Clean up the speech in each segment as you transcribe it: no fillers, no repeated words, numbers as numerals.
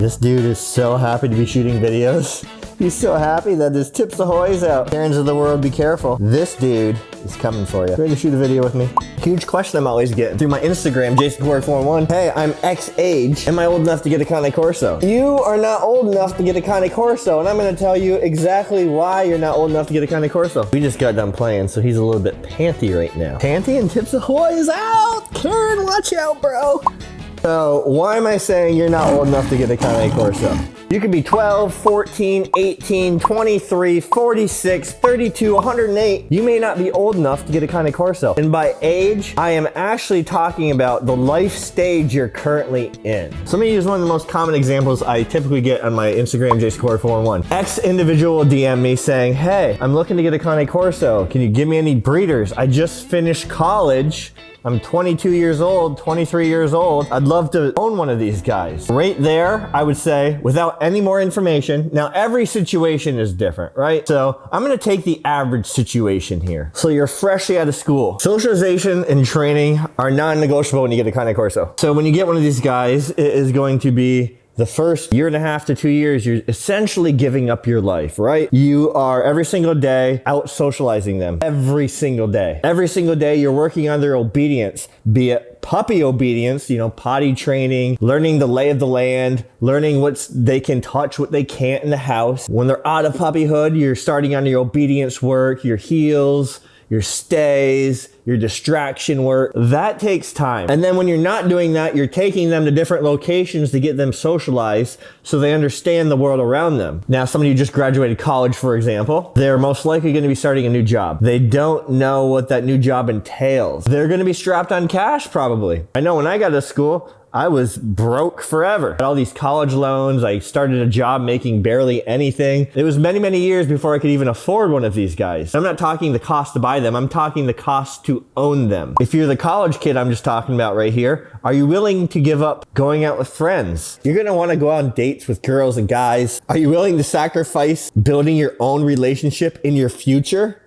This dude is so happy to be shooting videos. He's so happy that his Tips Ahoy's out. Parents of the world, be careful. This dude is coming for you. Ready to shoot a video with me? Huge question I'm always getting through my Instagram, JasonCore41. Hey, I'm X age. Am I old enough to get a Cane Corso? You are not old enough to get a Cane Corso, and I'm gonna tell you exactly why you're not old enough to get a Cane Corso. We just got done playing, so he's a little bit panty right now. Panty and Tips Ahoy is out! Karen, watch out, bro! So, why am I saying you're not old enough to get a Cane Corso? You could be 12, 14, 18, 23, 46, 32, 108. You may not be old enough to get a Cane Corso. And by age, I am actually talking about the life stage you're currently in. So let me use one of the most common examples I typically get on my Instagram, JasonCore41. X individual will DM me saying, hey, I'm looking to get a Cane Corso. Can you give me any breeders? I just finished college. I'm 22 years old, 23 years old. I'd love to own one of these guys. Right there, I would say, without any more information. Now, every situation is different, right? So I'm gonna take the average situation here. So you're freshly out of school. Socialization and training are non-negotiable when you get a Cane Corso. So when you get one of these guys, it is going to be the first 1.5 to 2 years, you're essentially giving up your life, right? You are every single day out socializing them. Every single day. Every single day you're working on their obedience, be it puppy obedience, you know, potty training, learning the lay of the land, learning what they can touch, what they can't in the house. When they're out of puppyhood, you're starting on your obedience work, your heels, your stays, your distraction work. That takes time. And then when you're not doing that, you're taking them to different locations to get them socialized so they understand the world around them. Now, somebody who just graduated college, for example, they're most likely gonna be starting a new job. They don't know what that new job entails. They're gonna be strapped on cash, probably. I know when I got to school, I was broke forever. I had all these college loans. I started a job making barely anything. It was many, many years before I could even afford one of these guys. I'm not talking the cost to buy them. I'm talking the cost to own them. If you're the college kid I'm just talking about right here, are you willing to give up going out with friends? You're gonna wanna go on dates with girls and guys. Are you willing to sacrifice building your own relationship in your future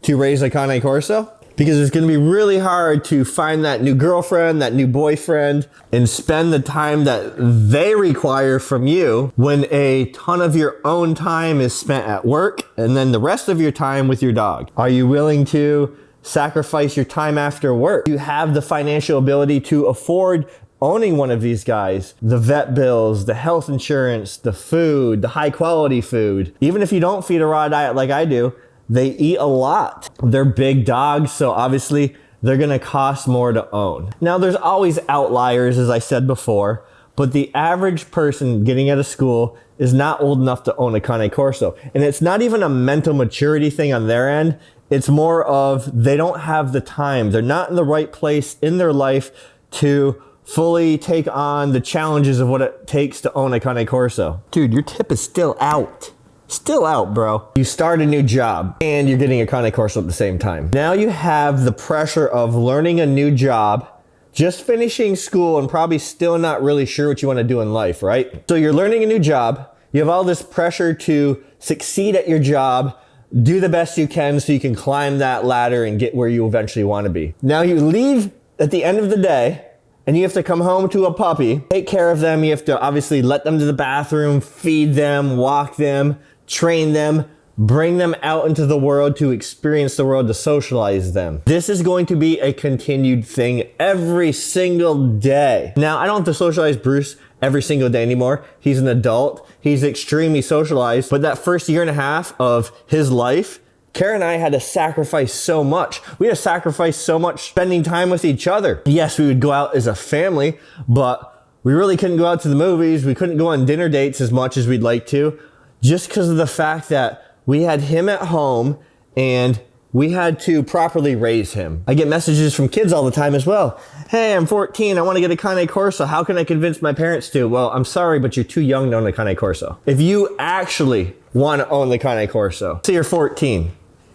to raise a Cane Corso? Because it's gonna be really hard to find that new girlfriend, that new boyfriend, and spend the time that they require from you when a ton of your own time is spent at work and then the rest of your time with your dog. Are you willing to sacrifice your time after work? Do you have the financial ability to afford owning one of these guys? The vet bills, the health insurance, the food, the high quality food. Even if you don't feed a raw diet like I do, they eat a lot. They're big dogs, so obviously they're gonna cost more to own. Now there's always outliers, as I said before, but the average person getting out of school is not old enough to own a Cane Corso. And it's not even a mental maturity thing on their end. It's more of they don't have the time. They're not in the right place in their life to fully take on the challenges of what it takes to own a Cane Corso. Dude, your tip is still out. Still out, bro. You start a new job and you're getting a Cane Corso at the same time. Now you have the pressure of learning a new job, just finishing school and probably still not really sure what you want to do in life, right? So you're learning a new job. You have all this pressure to succeed at your job, do the best you can so you can climb that ladder and get where you eventually want to be. Now you leave at the end of the day and you have to come home to a puppy, take care of them. You have to obviously let them to the bathroom, feed them, walk them, train them, bring them out into the world to experience the world, to socialize them. This is going to be a continued thing every single day. Now, I don't have to socialize Bruce every single day anymore. He's an adult. He's extremely socialized. But that first 1.5 years of his life, Karen and I had to sacrifice so much. We had to sacrifice so much spending time with each other. Yes, we would go out as a family, but we really couldn't go out to the movies. We couldn't go on dinner dates as much as we'd like to, just because of the fact that we had him at home and we had to properly raise him. I get messages from kids all the time as well. Hey, I'm 14, I wanna get a Cane Corso. How can I convince my parents to? Well, I'm sorry, but you're too young to own a Cane Corso. If you actually wanna own the Cane Corso, say you're 14,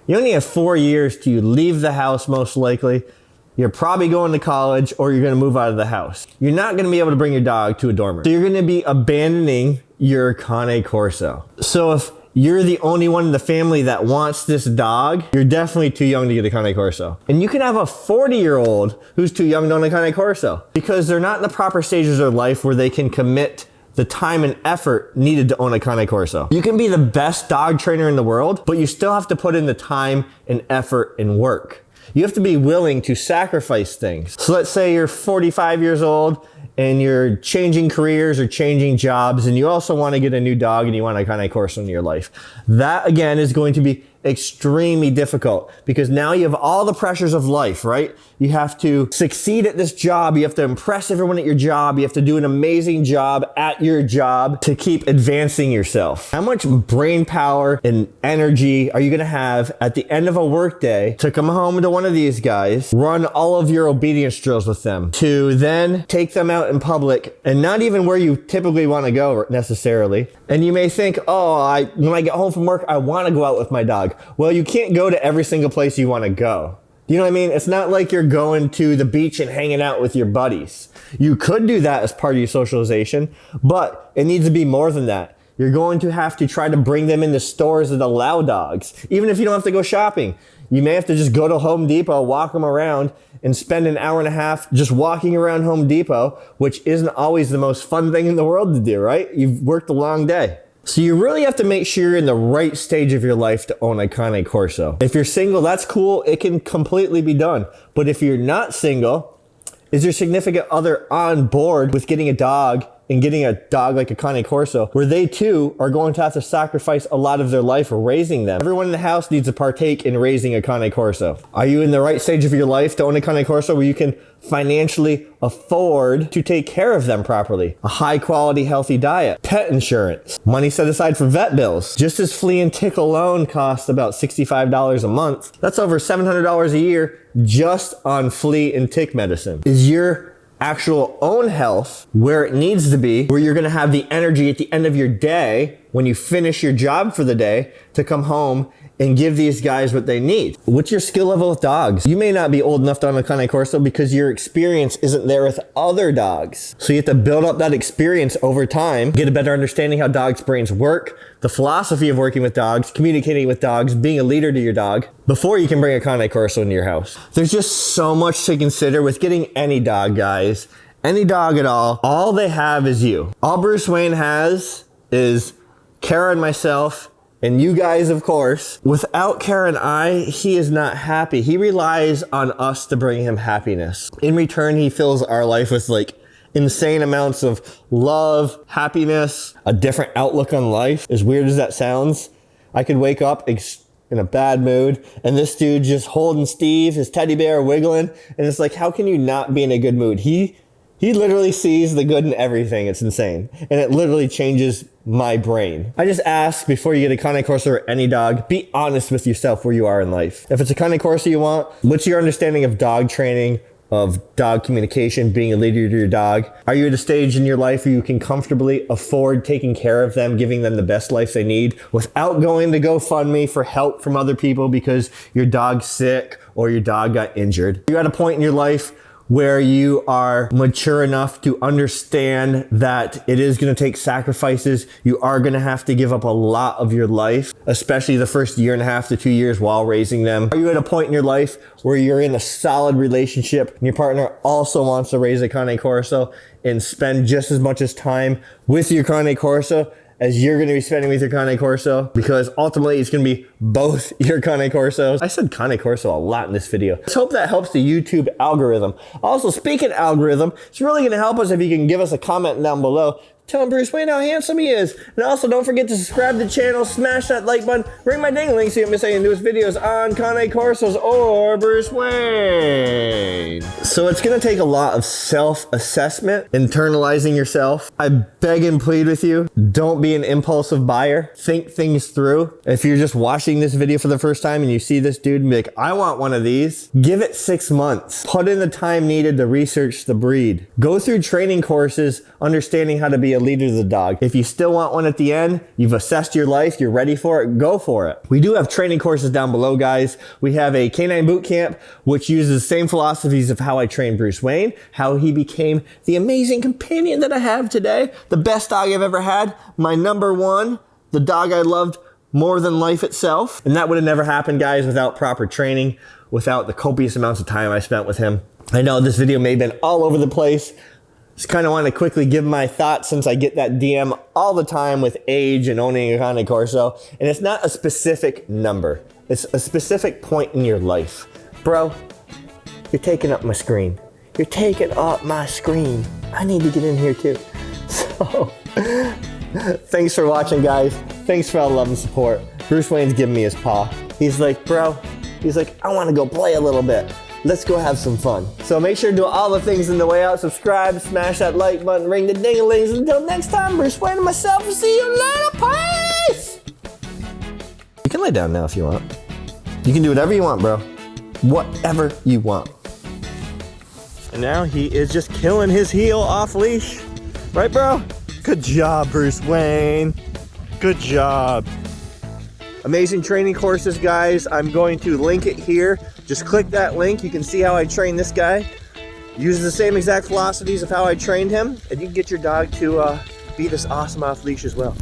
you only have 4 years to leave the house most likely. You're probably going to college or you're gonna move out of the house. You're not gonna be able to bring your dog to a dormer. So you're gonna be abandoning your Cane Corso. So if you're the only one in the family that wants this dog, you're definitely too young to get a Cane Corso. And you can have a 40-year-old who's too young to own a Cane Corso because they're not in the proper stages of their life where they can commit the time and effort needed to own a Cane Corso. You can be the best dog trainer in the world, but you still have to put in the time and effort and work. You have to be willing to sacrifice things. So let's say you're 45 years old and you're changing careers or changing jobs, and you also want to get a new dog and you want a Cane Corso in your life. That again is going to be extremely difficult because now you have all the pressures of life, right? You have to succeed at this job. You have to impress everyone at your job. You have to do an amazing job at your job to keep advancing yourself. How much brain power and energy are you going to have at the end of a workday to come home to one of these guys, run all of your obedience drills with them, to then take them out in public and not even where you typically want to go necessarily. And you may think, oh, when I get home from work, I want to go out with my dog. Well, you can't go to every single place you want to go. You know what I mean? It's not like you're going to the beach and hanging out with your buddies. You could do that as part of your socialization, but it needs to be more than that. You're going to have to try to bring them into stores that allow dogs, even if you don't have to go shopping. You may have to just go to Home Depot, walk them around, and spend an hour and a half just walking around Home Depot, which isn't always the most fun thing in the world to do, right? You've worked a long day. So you really have to make sure you're in the right stage of your life to own a Cane Corso. If you're single, that's cool. It can completely be done. But if you're not single, is your significant other on board with getting a dog and getting a dog like a Cane Corso, where they too are going to have to sacrifice a lot of their life raising them? Everyone in the house needs to partake in raising a Cane Corso. Are you in the right stage of your life to own a Cane Corso where you can financially afford to take care of them properly? A high quality, healthy diet, pet insurance, money set aside for vet bills. Just as flea and tick alone costs about $65 a month, that's over $700 a year just on flea and tick medicine. Is your actual own health where it needs to be, where you're gonna have the energy at the end of your day when you finish your job for the day to come home and give these guys what they need? What's your skill level with dogs? You may not be old enough to own a Cane Corso because your experience isn't there with other dogs. So you have to build up that experience over time, get a better understanding how dogs' brains work, the philosophy of working with dogs, communicating with dogs, being a leader to your dog, before you can bring a Cane Corso into your house. There's just so much to consider with getting any dog, guys. Any dog at all. All they have is you. All Bruce Wayne has is Kara and myself, and you guys, of course. Without Kara and I, he is not happy. He relies on us to bring him happiness. In return, he fills our life with like insane amounts of love, happiness, a different outlook on life. As weird as that sounds, I could wake up in a bad mood and this dude just holding Steve, his teddy bear, wiggling. And it's like, how can you not be in a good mood? He literally sees the good in everything. It's insane. And it literally changes my brain. I just ask, before you get a Cane Corso or any dog, be honest with yourself where you are in life. If it's a Cane Corso you want, what's your understanding of dog training, of dog communication, being a leader to your dog? Are you at a stage in your life where you can comfortably afford taking care of them, giving them the best life they need without going to GoFundMe for help from other people because your dog's sick or your dog got injured? You're at a point in your life where you are mature enough to understand that it is going to take sacrifices. You are going to have to give up a lot of your life, especially the first year and a half to 2 years while raising them. Are you at a point in your life where you're in a solid relationship and your partner also wants to raise a Cane Corso and spend just as much as time with your Cane Corso as you're going to be spending with your Cane Corso? Because ultimately it's going to be both your Cane Corsos. I said Cane Corso a lot in this video. Let's hope that helps the YouTube algorithm. Also, speaking of algorithm, it's really going to help us if you can give us a comment down below telling Bruce Wayne how handsome he is. And also, don't forget to subscribe to the channel, smash that like button, ring my ding-a-ling so you don't miss any newest videos on Cane Corsos or Bruce Wayne. So it's gonna take a lot of self-assessment, internalizing yourself. I beg and plead with you, don't be an impulsive buyer. Think things through. If you're just watching this video for the first time and you see this dude and be like, I want one of these, give it 6 months. Put in the time needed to research the breed. Go through training courses, understanding how to be a leader to the dog. If you still want one at the end, you've assessed your life, you're ready for it, go for it. We do have training courses down below, guys. We have a canine boot camp, which uses the same philosophies of how I trained Bruce Wayne, how he became the amazing companion that I have today, the best dog I've ever had, my number one, the dog I loved more than life itself. And that would have never happened, guys, without proper training, without the copious amounts of time I spent with him. I know this video may have been all over the place. Just kind of want to quickly give my thoughts since I get that DM all the time with age and owning a Cane Corso. And it's not a specific number. It's a specific point in your life. Bro, you're taking up my screen. You're taking up my screen. I need to get in here too. So, thanks for watching, guys. Thanks for all the love and support. Bruce Wayne's giving me his paw. He's like, bro, he's like, I want to go play a little bit. Let's go have some fun. So make sure to do all the things in the way out. Subscribe, smash that like button, ring the ding-a-lings. Until next time, Bruce Wayne and myself will see you later. Peace! You can lay down now if you want. You can do whatever you want, bro. Whatever you want. And now he is just killing his heel off leash. Right, bro? Good job, Bruce Wayne. Good job. Amazing training courses, guys. I'm going to link it here. Just click that link. You can see how I train this guy. Uses the same exact philosophies of how I trained him. And you can get your dog to be this awesome off leash as well.